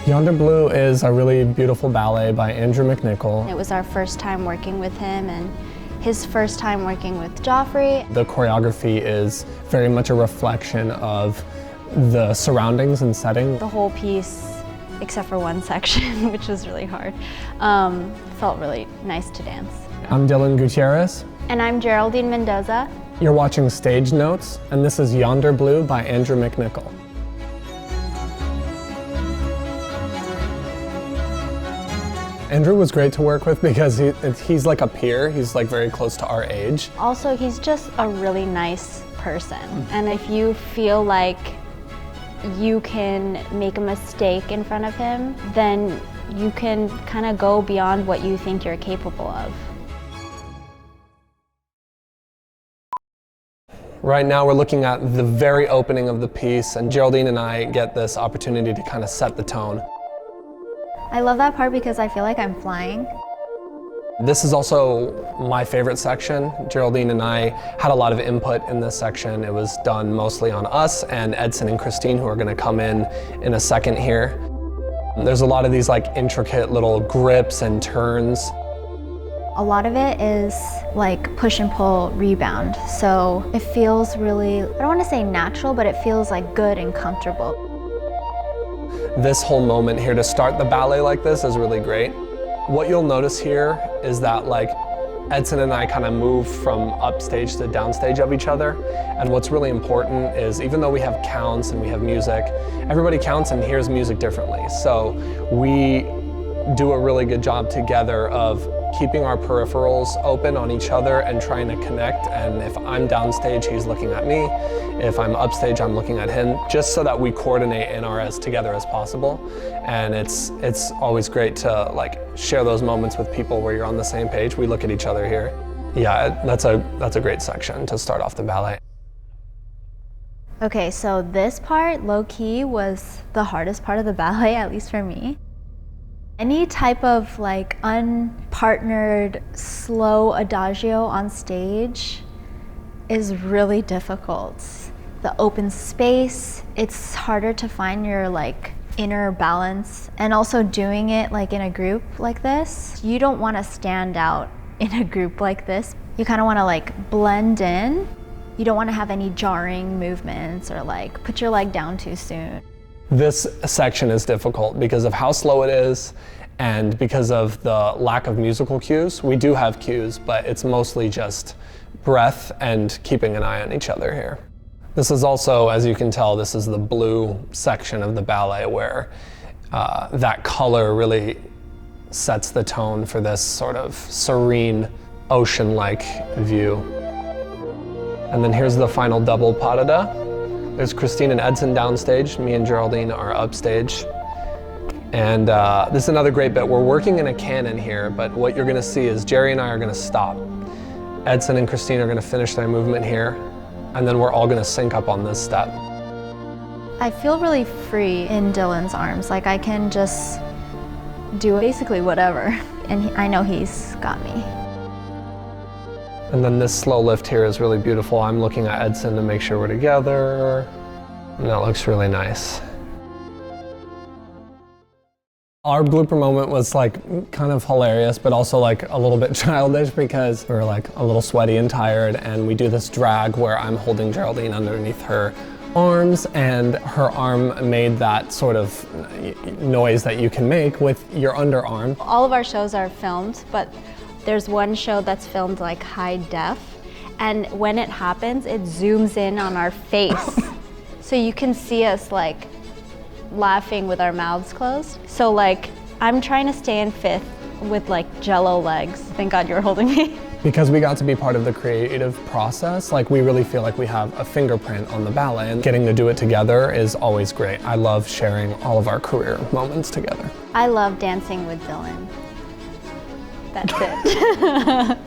Yonder Blue is a really beautiful ballet by Andrew McNicol. It was our first time working with him and his first time working with Joffrey. The choreography is very much a reflection of the surroundings and setting. The whole piece, except for one section, which was really hard, felt really nice to dance. I'm Gutierrez. And I'm Jeraldine Mendoza. You're watching Stage Notes, and this is Yonder Blue by Andrew McNicol. Andrew was great to work with because he's like a peer. He's like very close to our age. Also, he's just a really nice person. And if you feel like you can make a mistake in front of him, then you can kind of go beyond what you think you're capable of. Right now we're looking at the very opening of the piece, and Jeraldine and I get this opportunity to kind of set the tone. I love that part because I feel like I'm flying. This is also my favorite section. Jeraldine and I had a lot of input in this section. It was done mostly on us and Edson and Christine, who are going to come in a second here. There's a lot of these like intricate little grips and turns. A lot of it is like push and pull rebound. So it feels really, I don't want to say natural, but it feels like good and comfortable. This whole moment here to start the ballet like this is really great. What you'll notice here is that like Edson and I kind of move from upstage to downstage of each other. And what's really important is even though we have counts and we have music, everybody counts and hears music differently. So we do a really good job together of keeping our peripherals open on each other and trying to connect. And if I'm downstage, he's looking at me. If I'm upstage, I'm looking at him, just so that we coordinate and are as together as possible. And it's always great to like share those moments with people where you're on the same page. We look at each other here. Yeah, that's a great section to start off the ballet. Okay, so this part, low-key, was the hardest part of the ballet, at least for me. Any type of like unpartnered slow adagio on stage is really difficult. The open space, it's harder to find your like inner balance, and also doing it like in a group like this. You don't want to stand out in a group like this. You kind of want to like blend in. You don't want to have any jarring movements or like put your leg down too soon. This section is difficult because of how slow it is and because of the lack of musical cues. We do have cues, but it's mostly just breath and keeping an eye on each other here. This is also, as you can tell, this is the blue section of the ballet where that color really sets the tone for this sort of serene, ocean-like view. And then here's the final double pas de deux. There's Christine and Edson downstage. Me and Jeraldine are upstage. And this is another great bit. We're working in a canon here, but what you're gonna see is Jerry and I are gonna stop. Edson and Christine are gonna finish their movement here, and then we're all gonna sync up on this step. I feel really free in Dylan's arms. Like I can just do basically whatever. And I know he's got me. And then this slow lift here is really beautiful. I'm looking at Edson to make sure we're together. And that looks really nice. Our blooper moment was like kind of hilarious, but also like a little bit childish because we were like a little sweaty and tired, and we do this drag where I'm holding Jeraldine underneath her arms, and her arm made that sort of noise that you can make with your underarm. All of our shows are filmed, but there's one show that's filmed like high def, and when it happens, it zooms in on our face. So you can see us like laughing with our mouths closed. So like, I'm trying to stay in fifth with like jello legs. Thank God you were holding me. Because we got to be part of the creative process, like we really feel like we have a fingerprint on the ballet, and getting to do it together is always great. I love sharing all of our career moments together. I love dancing with Dylan. That's it.